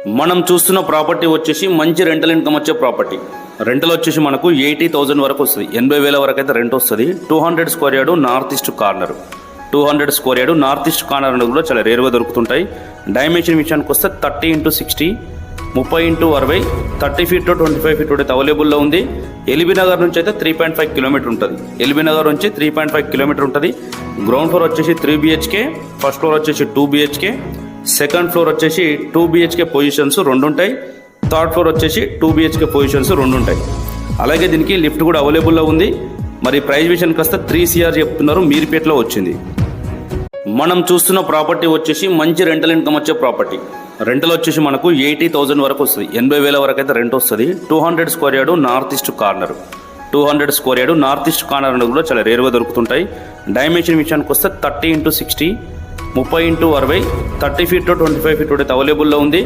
మనం చూస్తున్న ప్రాపర్టీ వచ్చేసి మంచి రెంటల్ ఇన్కమ్ వచ్చే ప్రాపర్టీ. రెంటల్ వచ్చేసి మనకు 80,000 వరకు వస్తుంది. 80,000 వరకు అయితే రెంట్ వస్తుంది. 200 square yard north east corner. 200 square yard north east corner అనేది కూడా చాలా రేరుగా దొరుకుతుంటాయి. డైమెన్షన్ విషయానికి వస్తే 30x60, 30x60, 30 ఫీట్ 25 ఫీట్ అయితే అవైలబుల్లో ఉంది. ఎల్బీ నగర్ నుంచి అయితే 3.5 కిలోమీటర్ ఉంటుంది. ఎల్బీ నగర్ నుంచి 3.5 కిలోమీటర్ ఉంటుంది. గ్రౌండ్ ఫ్లోర్ వచ్చేసి 3 BHK, ఫస్ట్ ఫ్లోర్ వచ్చేసి 2 BHK, సెకండ్ ఫ్లోర్ వచ్చేసి 2 BHK పొజిషన్స్ 2 ఉంటాయి. థర్డ్ ఫ్లోర్ వచ్చేసి 2 BHK పొజిషన్స్ 2 ఉంటాయి. అలాగే దీనికి లిఫ్ట్ కూడా అవైలబుల్లో ఉంది. మరి ప్రైస్ విషయానికి వస్తే 3 CR చెప్తున్నారు. మీర్పేటలో వచ్చింది. మనం చూస్తున్న ప్రాపర్టీ వచ్చేసి మంచి రెంటల్ ఇన్కమ్ వచ్చే ప్రాపర్టీ. రెంటల్ వచ్చేసి మనకు 80,000 వరకు వస్తుంది. 80,000 వరకు అయితే రెంట్ వస్తుంది. 200 square yard north east corner. 200 square yard north east corner అనేది కూడా చాలా రేరుగా దొరుకుతుంటాయి. డైమెన్షన్ విషయానికి వస్తే 30x60, 30x60, 30 ఫీట్ 25 ఫీట్ అయితే అవైలబుల్లో ఉంది.